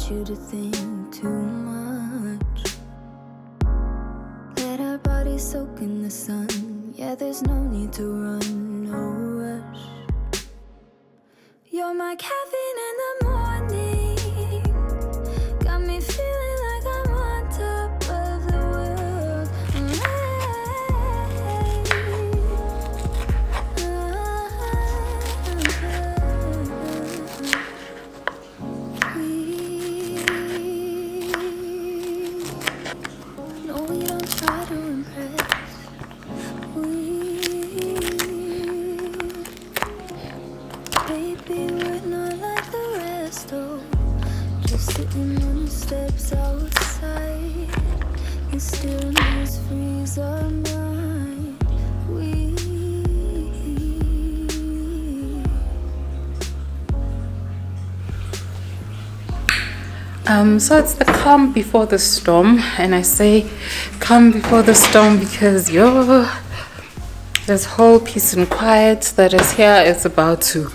want you to think too much. Let our bodies soak in the sun. Yeah, there's no need to run, no rush. You're my caffeine in the morning. Got me feeling like I'm on top of the world. No, we don't try to impress. Baby, we're not like the rest, oh. Just sitting on the steps outside. The stillness frees our mind. So it's the calm before the storm, and I say calm before the storm because this whole peace and quiet that is here is about to,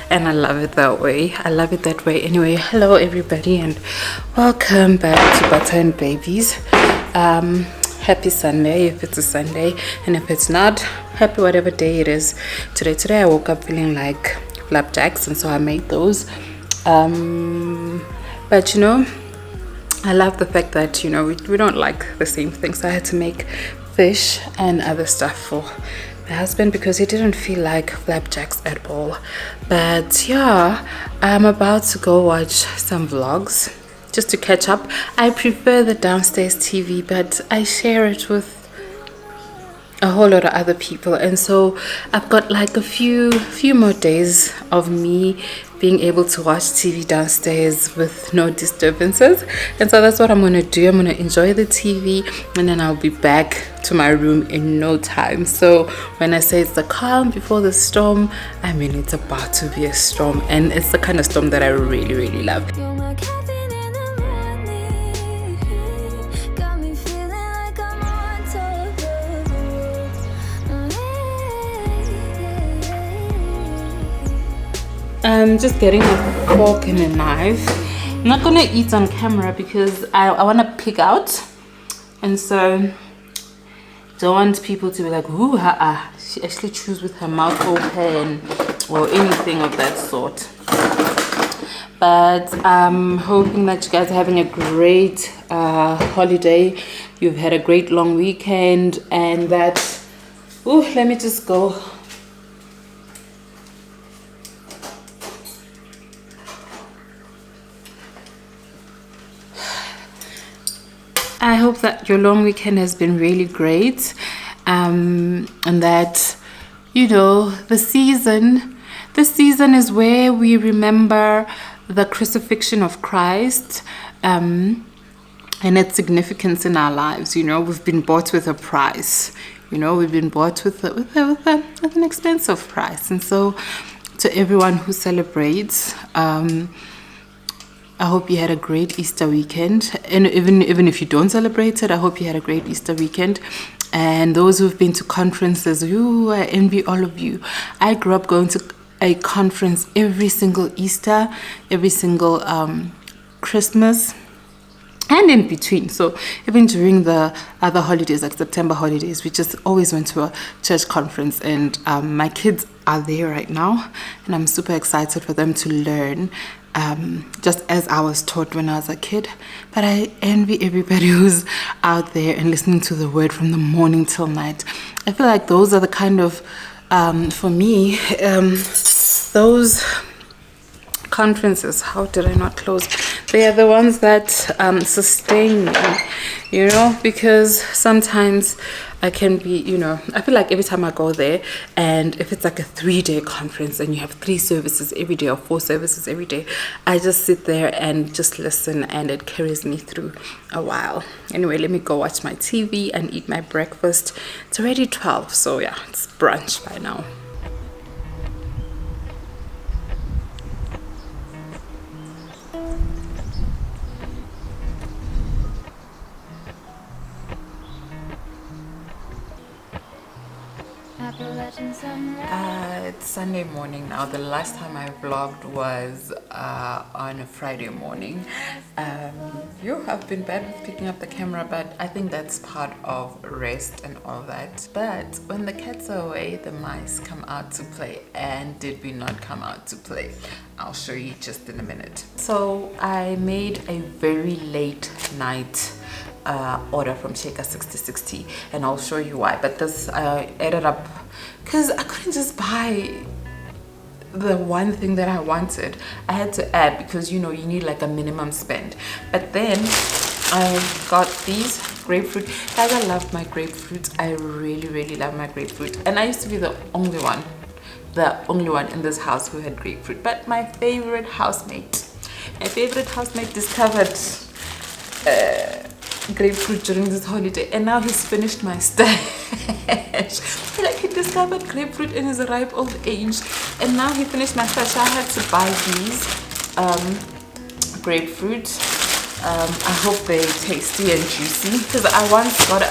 and I love it that way. I love it that way. Anyway, hello everybody and welcome back to Butter and Babies. Happy Sunday if it's a Sunday, and if it's not, happy whatever day it is today. Today I woke up feeling like flapjacks, and so I made those. But I love the fact that we don't like the same things. So I had to make fish and other stuff for my husband because he didn't feel like flapjacks at all. But yeah, I'm about to go watch some vlogs just to catch up. I prefer the downstairs TV, but I share it with a whole lot of other people, and so I've got like a few more days of me being able to watch TV downstairs with no disturbances. And so that's what I'm gonna do. I'm gonna enjoy the TV, and then I'll be back to my room in no time. So when I say it's the calm before the storm, I mean it's about to be a storm, and it's the kind of storm that I really, really love. I'm just getting a fork and a knife. I'm not gonna eat on camera because I want to pick out, and so don't want people to be like, ooh, she actually chews with her mouth open or anything of that sort. But I'm hoping that you guys are having a great holiday. You've had a great long weekend, and that let me just go. I hope that your long weekend has been really great, and that the season is where we remember the crucifixion of Christ, and its significance in our lives. We've been bought with a price. We've been bought with an expensive price, and so to everyone who celebrates, I hope you had a great Easter weekend, and even if you don't celebrate it, I hope you had a great Easter weekend. And those who've been to conferences, I envy all of you. I grew up going to a conference every single Easter, every single Christmas, and in between. So even during the other holidays, like September holidays, we just always went to a church conference, and my kids are there right now, and I'm super excited for them to learn just as I was taught when I was a kid. But I envy everybody who's out there and listening to the word from the morning till night. I feel like those are the kind of for me those conferences, how did I not close? They are the ones that sustain me, because sometimes I can be, I feel like every time I go there, and if it's like a 3-day conference and you have 3 services every day or 4 services every day, I just sit there and just listen, and it carries me through a while. Anyway, let me go watch my TV and eat my breakfast. It's already 12, so yeah, it's brunch by now. It's Sunday morning now. The last time I vlogged was on a Friday morning. I've been bad with picking up the camera, but I think that's part of rest and all that. But when the cats are away, the mice come out to play. And did we not come out to play? I'll show you just in a minute. So I made a very late night order from Shaker 6060, and I'll show you why. But this I added up because I couldn't just buy the one thing that I wanted. I had to add because you need like a minimum spend. But then I got these grapefruit. Guys, I love my grapefruit. I really love my grapefruit, and I used to be the only one in this house who had grapefruit. But my favorite housemate discovered grapefruit during this holiday, and now he's finished my stash. Like, he discovered grapefruit in his ripe old age, and now he finished my stash. I had to buy these grapefruit. I hope they're tasty and juicy, because I once got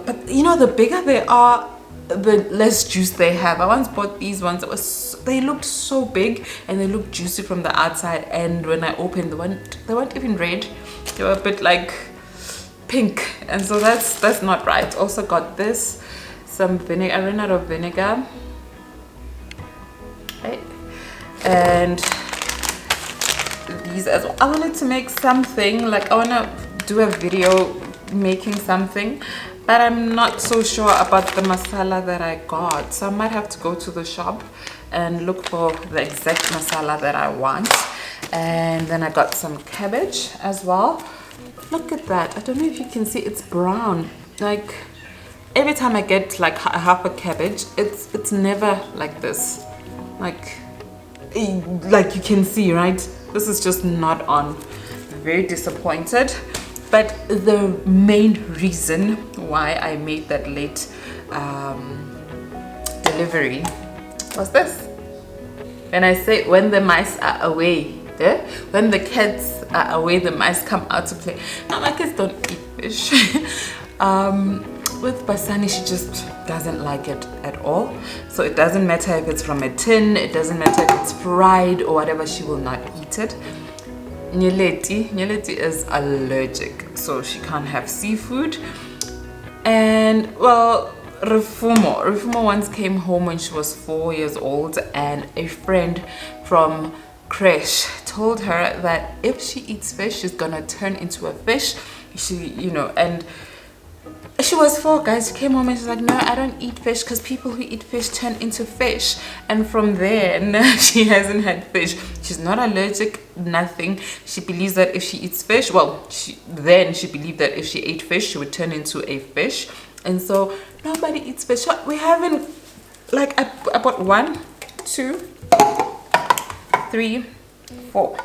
but the bigger they are, the less juice they have. I once bought these ones that they looked so big and they looked juicy from the outside, and when I opened they weren't even red. They were a bit like pink, and so that's not right. Also got this, some vinegar. I ran out of vinegar, right? And these as well. I wanted to make something, like I want to do a video making something, but I'm not so sure about the masala that I got, so I might have to go to the shop and look for the exact masala that I want. And then I got some cabbage as well. Look at that. I don't know if you can see, it's brown. Like, every time I get like half a cabbage, it's never like this. Like you can see, right? This is just not on. Very disappointed. But the main reason why I made that late delivery was this. When I say when the mice are away, when the cats are away, the mice come out to play. Now, my kids don't eat fish. With Basani, she just doesn't like it at all. So it doesn't matter if it's from a tin, it doesn't matter if it's fried or whatever, she will not eat it. Nyeleti is allergic, so she can't have seafood. And well, Rifumo once came home when she was 4 years old, and a friend from creche told her that if she eats fish, she's gonna turn into a fish. And she was 4, guys. She came home and she's like, no, I don't eat fish because people who eat fish turn into fish. And from then she hasn't had fish. She's not allergic, nothing. She believes that if she eats fish, she believed that if she ate fish, she would turn into a fish. And so nobody eats fish. We haven't, like, I bought 1, 2, 3, 4.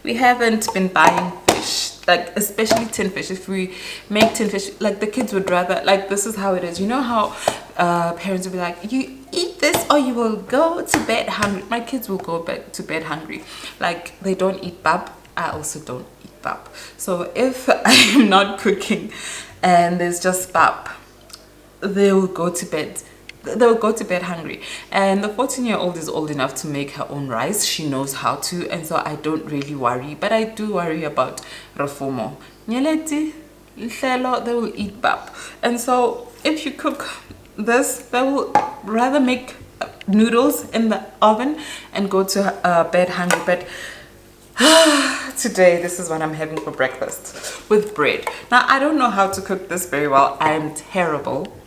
We haven't been buying fish, like especially tin fish. If we make tin fish, like, the kids would rather, like, this is how it is. You know how parents will be like, you eat this or you will go to bed hungry. My kids will go to bed hungry. Like, they don't eat bab. I also don't eat bab. So if I am not cooking and there's just bab, they will go to bed. They'll go to bed hungry. And the 14-year-old is old enough to make her own rice. She knows how to, and so I don't really worry. But I do worry about Rafomo. Nyeleti, Lelo, they will eat bab. And so if you cook this, they will rather make noodles in the oven and go to bed hungry. But today, this is what I'm having for breakfast with bread. Now, I don't know how to cook this very well. I am terrible.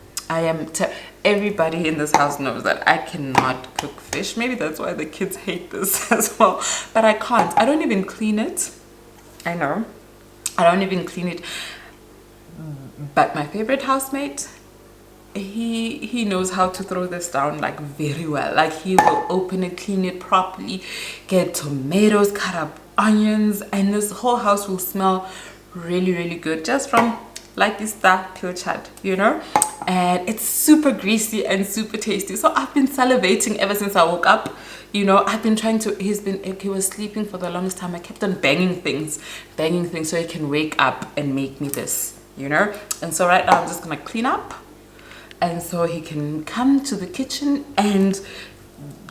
Everybody in this house knows that I cannot cook fish. Maybe that's why the kids hate this as well. But I can't. I don't even clean it. I know. I don't even clean it. But my favorite housemate, he knows how to throw this down, like, very well. Like, he will open it, clean it properly, get tomatoes, cut up onions, and this whole house will smell really good just from like this pilchard, and it's super greasy and super tasty. So I've been salivating ever since I woke up. I've been trying to, he was sleeping for the longest time. I kept on banging things so he can wake up and make me this, And so right now I'm just gonna clean up and so he can come to the kitchen and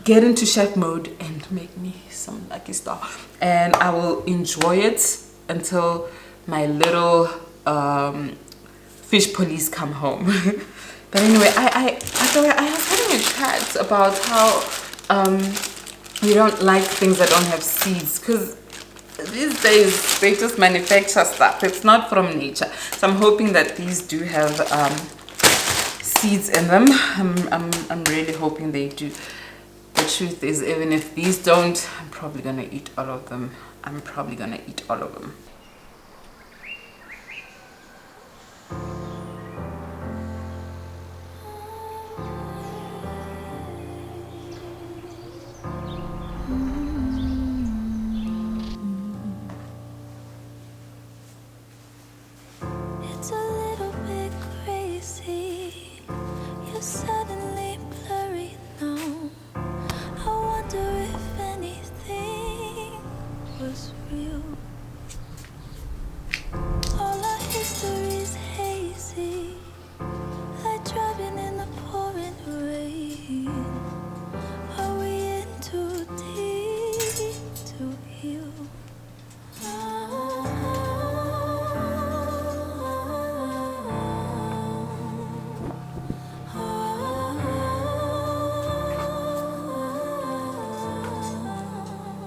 get into chef mode and make me some lucky star, and I will enjoy it until my little fish police come home. But anyway, I was having a chat about how we don't like things that don't have seeds, because these days they just manufacture stuff. It's not from nature. So I'm hoping that these do have seeds in them. I'm really hoping they do. The truth is, even if these don't, I'm probably gonna eat all of them. I'm probably gonna eat all of them. It's a little bit crazy. You're suddenly blurry now. I wonder if anything was real. All our history's hazy, like driving in the pouring rain. Are we in too deep to heal?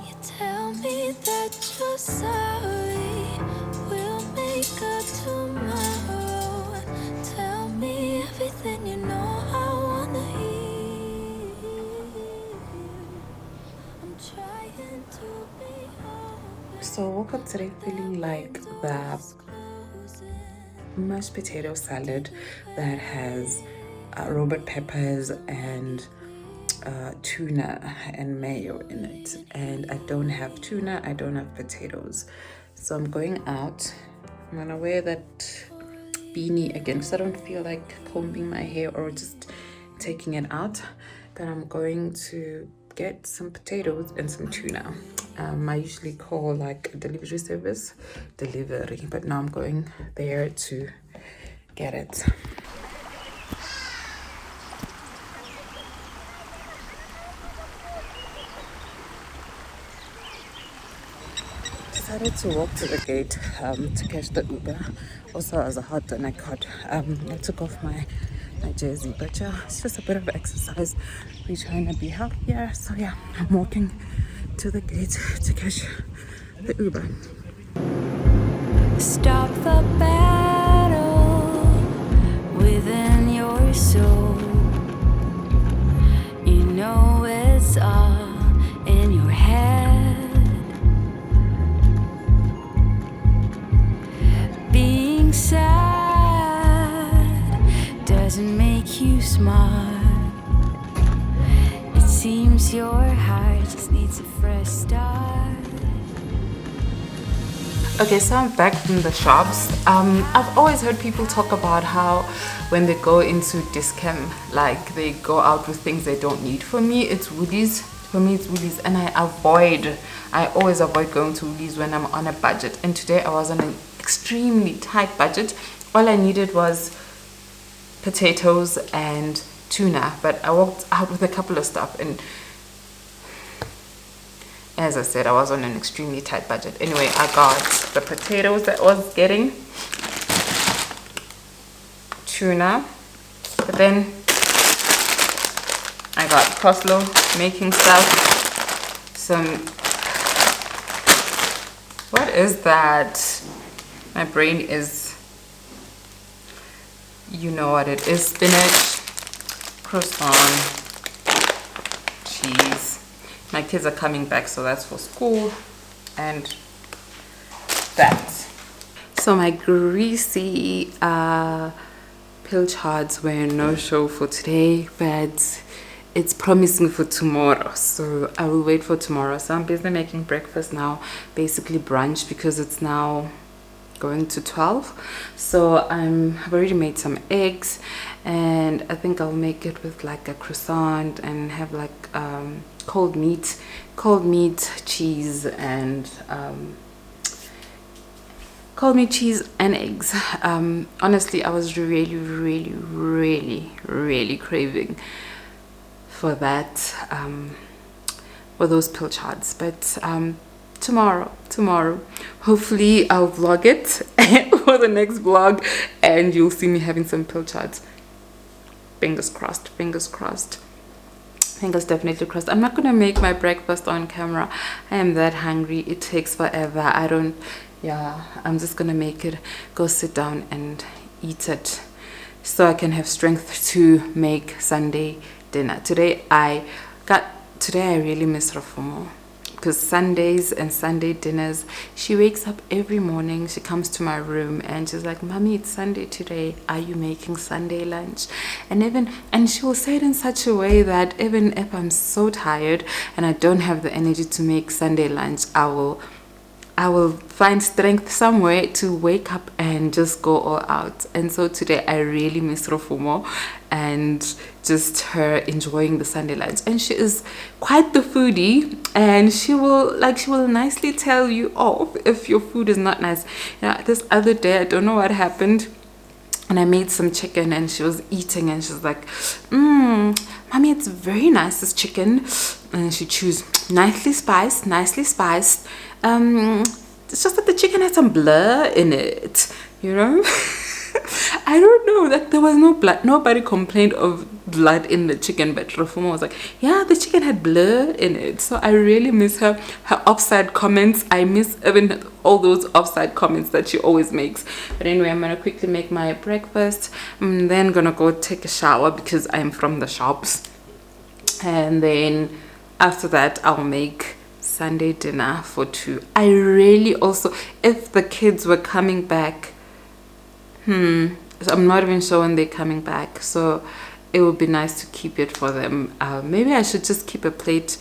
You tell me that you're sorry, we'll make up tomorrow. Tell me everything you know I wanna hear. I'm trying to be open. So I woke up today feeling like the mashed potato salad that has robot peppers and tuna and mayo in it, and I don't have tuna, I don't have potatoes. So I'm going out. I'm gonna wear that beanie again because I don't feel like combing my hair or just taking it out, but I'm going to get some potatoes and some tuna. I usually call like a delivery service delivery, but now I'm going there to get it. Decided to walk to the gate to catch the Uber. Also, as a hot and I took off my jersey, but yeah, it's just a bit of exercise. We're trying to be healthier, so yeah, I'm walking to the gate to catch the Uber. Stop the battle within your soul. You know it's all in your head. Being sad doesn't make you smart. It seems your heart just needs a fresh start. Okay, so I'm back from the shops. I've always heard people talk about how when they go into Discam, like they go out with things they don't need. For me, it's Woolies. And I always avoid going to Woolies when I'm on a budget. And today I was on an extremely tight budget. All I needed was potatoes and tuna, but I walked out with a couple of stuff, and as I said, I was on an extremely tight budget. Anyway, I got the potatoes that I was getting, tuna, but then I got coleslaw making stuff, what is that? My brain is, you know what it is, spinach, croissant, cheese. My kids are coming back, so that's for school, and that. So my greasy pilchards were no show for today, but it's promising for tomorrow, so I will wait for tomorrow. So I'm busy making breakfast now, basically brunch, because it's now going to 12. So I've already made some eggs, and I think I'll make it with like a croissant and have like cold meat, cheese, and call me cheese and eggs. Honestly, I was really craving for that, for those pilchards. But tomorrow hopefully I'll vlog it for the next vlog, and you'll see me having some pilchards. Fingers crossed, fingers definitely crossed. I'm not gonna make my breakfast on camera. I am that hungry, it takes forever. I'm just gonna make it, go sit down and eat it so I can have strength to make Sunday dinner. Today I really miss Rafumo, because Sundays and Sunday dinners, she wakes up every morning, she comes to my room and she's like, "Mommy, it's Sunday today, are you making Sunday lunch?" And she will say it in such a way that even if I'm so tired and I don't have the energy to make Sunday lunch, I will find strength somewhere to wake up and just go all out. And so today I really miss Rofumo and just her enjoying the Sunday lunch. And she is quite the foodie, and she will nicely tell you off if your food is not nice. This other day, I don't know what happened, and I made some chicken and she was eating and she was like, "Mommy, it's very nice, this chicken." And she chews, nicely spiced. It's just that the chicken had some blood in it, you know. I don't know, that there was no blood. Nobody complained of blood in the chicken, but Rafumo was like, "Yeah, the chicken had blood in it." So I really miss her offside comments. I miss even all those offside comments that she always makes. But anyway, I'm gonna quickly make my breakfast. I'm then gonna go take a shower because I'm from the shops, and then after that I'll make Sunday dinner for 2. I really also, if the kids were coming back, so I'm not even sure when they're coming back, so it would be nice to keep it for them. Maybe I should just keep a plate.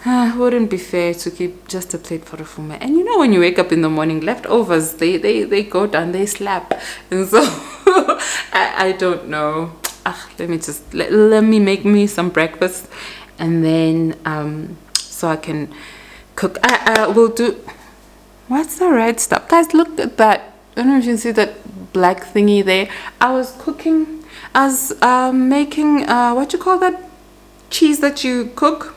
Wouldn't be fair to keep just a plate for the Fume. And you know, when you wake up in the morning, leftovers, they go down, they slap. And so I don't know. Let me make me some breakfast, and then so I can cook. I will do. What's the red stuff, guys? Look at that. I don't know if you can see that black thingy there. I was cooking. I was making what you call that cheese that you cook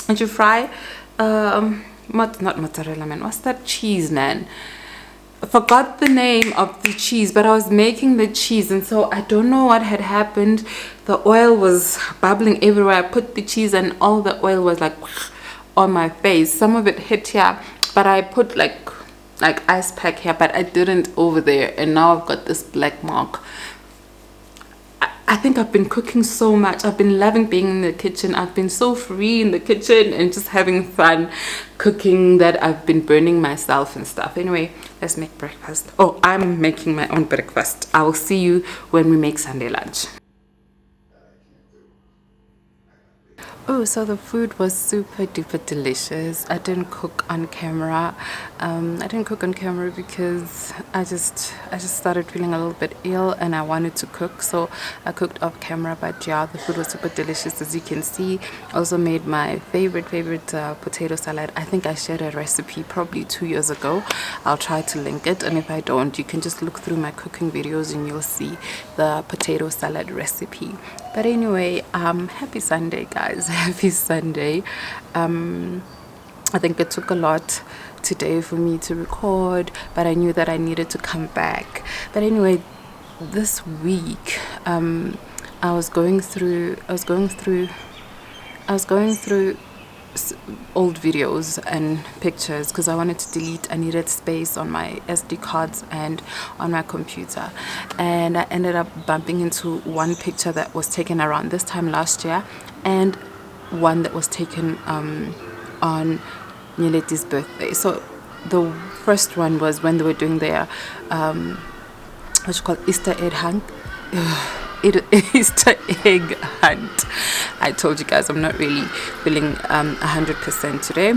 and you fry. Not mozzarella, man. What's that cheese, man? I forgot the name of the cheese, but I was making the cheese, and so I don't know what had happened. The oil was bubbling everywhere. I put the cheese and all the oil was like on my face. Some of it hit here, but I put like ice pack here, but I didn't over there, and now I've got this black mark. I think I've been cooking so much. I've been loving being in the kitchen. I've been so free in the kitchen and just having fun cooking that I've been burning myself and stuff. Anyway, let's make breakfast. Oh, I'm making my own breakfast. I will see you when we make Sunday lunch. Oh, so the food was super duper delicious. I didn't cook on camera. I didn't cook on camera because I just started feeling a little bit ill and I wanted to cook, so I cooked off camera. But yeah, the food was super delicious, as you can see. Also made my favorite potato salad. I think I shared a recipe probably 2 years ago. I'll try to link it, and if I don't, you can just look through my cooking videos and you'll see the potato salad recipe. But anyway, happy Sunday, guys. Happy Sunday. I think it took a lot today for me to record, but I knew that I needed to come back. But anyway, this week I was going through old videos and pictures because I wanted to delete. I needed space on my SD cards and on my computer, and I ended up bumping into one picture that was taken around this time last year, and one that was taken on Nyeleti's birthday. So the first one was when they were doing their what you call Easter egg hunt. Easter egg hunt. I told you guys I'm not really feeling 100% today,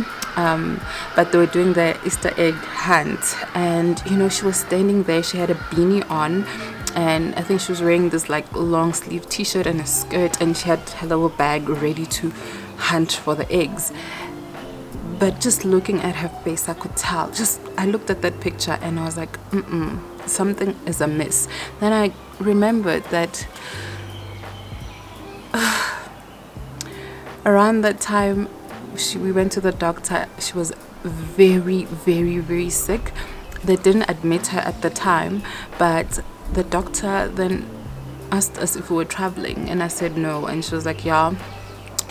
but they were doing the Easter egg hunt, and you know, she was standing there. She had a beanie on, and I think she was wearing this like long sleeve t-shirt and a skirt, and she had her little bag ready to hunt for the eggs. But just looking at her face, I could tell. I looked at that picture and I was like, something is amiss. Then I remembered that around that time, we went to the doctor. She was very, very, very sick. They didn't admit her at the time, but the doctor then asked us if we were traveling, and I said no, and she was like, yeah.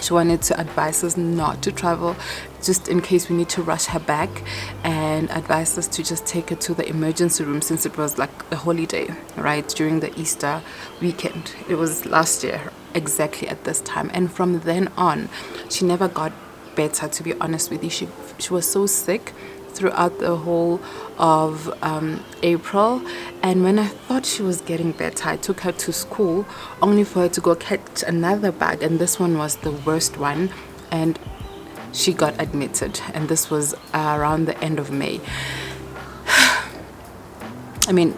She wanted to advise us not to travel, just in case we need to rush her back, and advised us to just take her to the emergency room, since it was like a holiday, right, during the Easter weekend. It was last year, exactly at this time. And from then on, she never got better, to be honest with you. She was so sick throughout the whole of April, and when I thought she was getting better, I took her to school only for her to go catch another bug, and this one was the worst one, and she got admitted, and this was around the end of May. I mean,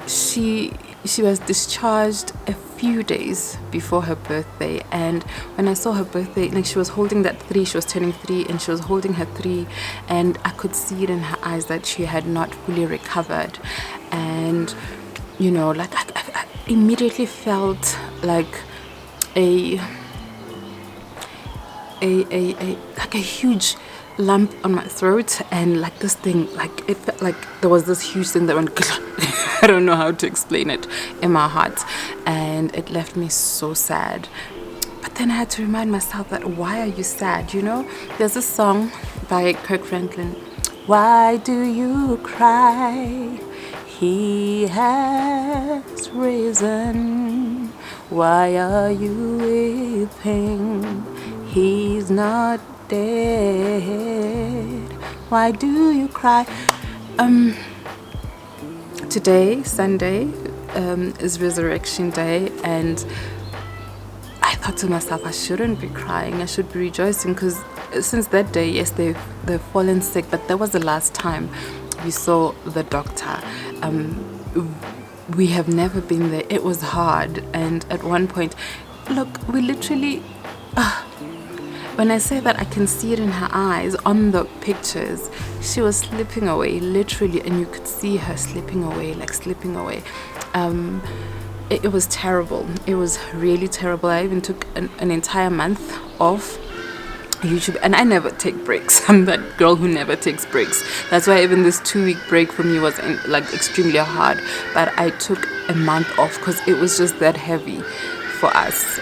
she was discharged a few days before her birthday, and when I saw her birthday, like, she was holding that 3, she was turning 3, and she was holding her 3, and I could see it in her eyes that she had not fully recovered. And like, I immediately felt like a huge lump on my throat, and like this thing, like it felt like there was this huge thing that went I don't know how to explain it, in my heart, and it left me so sad. But then I had to remind myself that, why are you sad? There's a song by Kirk Franklin, why do you cry, he has risen, why are you weeping, he's not dead, why do you cry? Today, Sunday, is Resurrection Day, and I thought to myself, I shouldn't be crying, I should be rejoicing, because since that day, yes, they've fallen sick, but that was the last time we saw the doctor. We have never been there. It was hard, and at one point, look, we literally... when I say that, I can see it in her eyes on the pictures. She was slipping away, literally, and you could see her slipping away. It was terrible. It was really terrible. I even took an entire month off YouTube, and I never take breaks. I'm that girl who never takes breaks. That's why even this 2-week break for me was extremely hard. But I took a month off because it was just that heavy for us.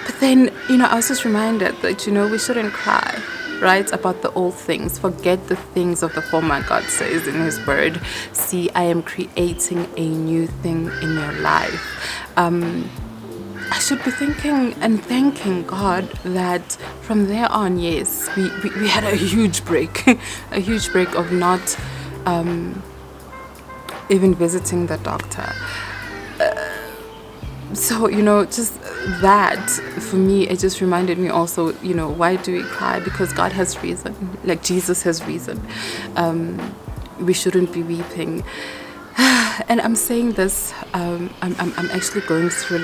But then, I was just reminded that, we shouldn't cry, right, about the old things. Forget the things of the former, God says in His Word. See, I am creating a new thing in your life. I should be thinking and thanking God that from there on, yes, we had a huge break, a huge break of not even visiting the doctor. So, just that, for me, it just reminded me also, why do we cry? Because God has reason, like Jesus has reason. We shouldn't be weeping. And I'm saying this, I'm actually going through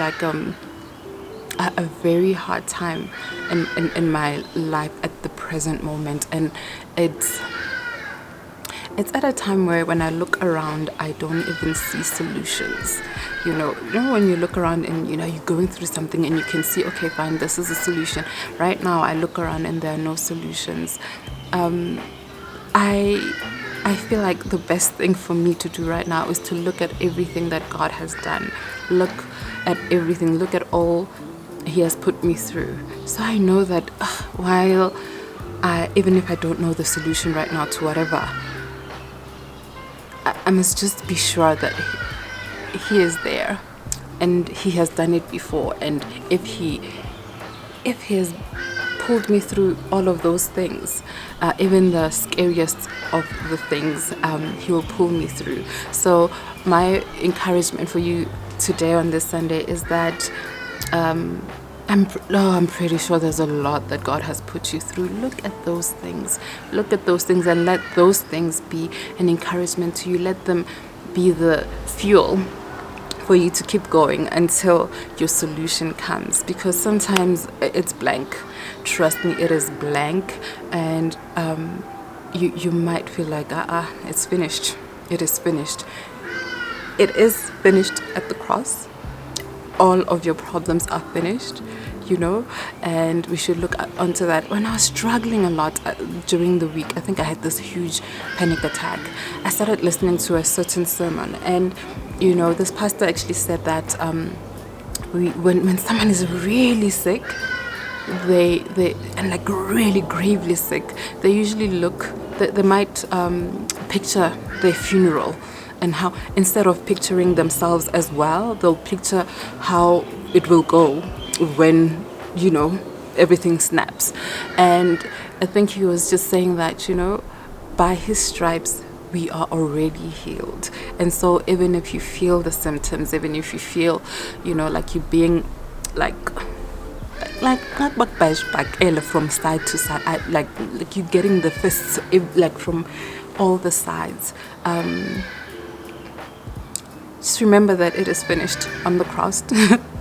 a very hard time in my life at the present moment, and it's at a time where when I look around, I don't even see solutions. When you look around and you're going through something and you can see, okay, fine, this is a solution. Right now, I look around and there are no solutions. I feel like the best thing for me to do right now is to look at everything that God has done. Look at everything. Look at all He has put me through. So I know that while even if I don't know the solution right now to whatever, I must just be sure that He is there, and He has done it before. And if He has pulled me through all of those things, even the scariest of the things, He will pull me through. So my encouragement for you today on this Sunday is that I'm pretty sure there's a lot that God has put you through. Look at those things. Look at those things and let those things be an encouragement to you. Let them be the fuel for you to keep going until your solution comes, because sometimes it's blank. Trust me, it is blank. And you might feel like it's finished. It is finished. It is finished at the cross. All of your problems are finished, and we should look onto that. When I was struggling a lot during the week, I think I had this huge panic attack. I started listening to a certain sermon, and this pastor actually said that when someone is really sick, they and like really gravely sick, they usually they might picture their funeral, and how instead of picturing themselves as well, they'll picture how it will go when everything snaps. And I think he was just saying that by his stripes we are already healed. And so even if you feel the symptoms, even if you feel like you're being like from side to side, like you're getting the fists like from all the sides, just remember that it is finished on the cross.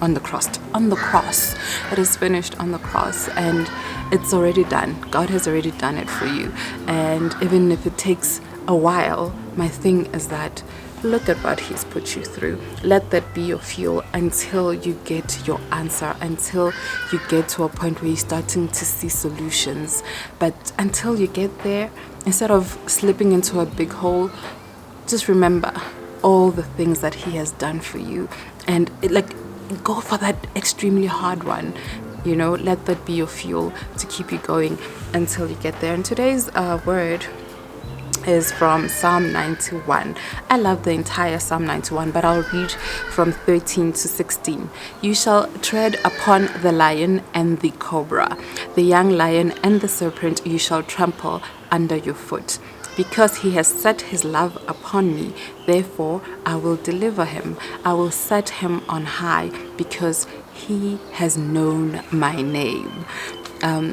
on the cross. It is finished on the cross, and it's already done. God has already done it for you. And even if it takes a while, my thing is that look at what he's put you through. Let that be your fuel until you get your answer, until you get to a point where you're starting to see solutions. But until you get there, instead of slipping into a big hole, just remember all the things that he has done for you, and go for that extremely hard one. Let that be your fuel to keep you going until you get there. And today's word is from Psalm 91. I love the entire Psalm 91, but I'll read from 13 to 16. You shall tread upon the lion and the cobra, the young lion and the serpent you shall trample under your foot. Because he has set his love upon me, therefore I will deliver him. I will set him on high, because he has known my name.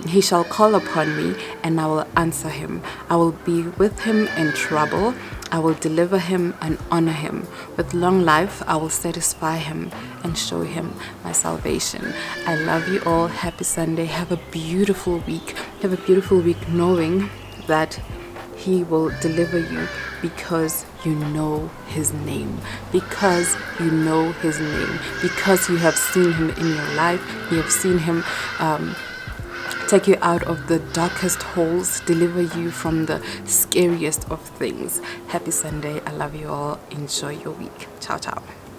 He shall call upon me, and I will answer him. I will be with him in trouble. I will deliver him and honor him. With long life, I will satisfy him and show him my salvation. I love you all. Happy Sunday. Have a beautiful week. Have a beautiful week knowing that he will deliver you, because you know his name. Because you know his name. Because you have seen him in your life. You have seen him take you out of the darkest holes, deliver you from the scariest of things. Happy Sunday. I love you all. Enjoy your week. Ciao, ciao.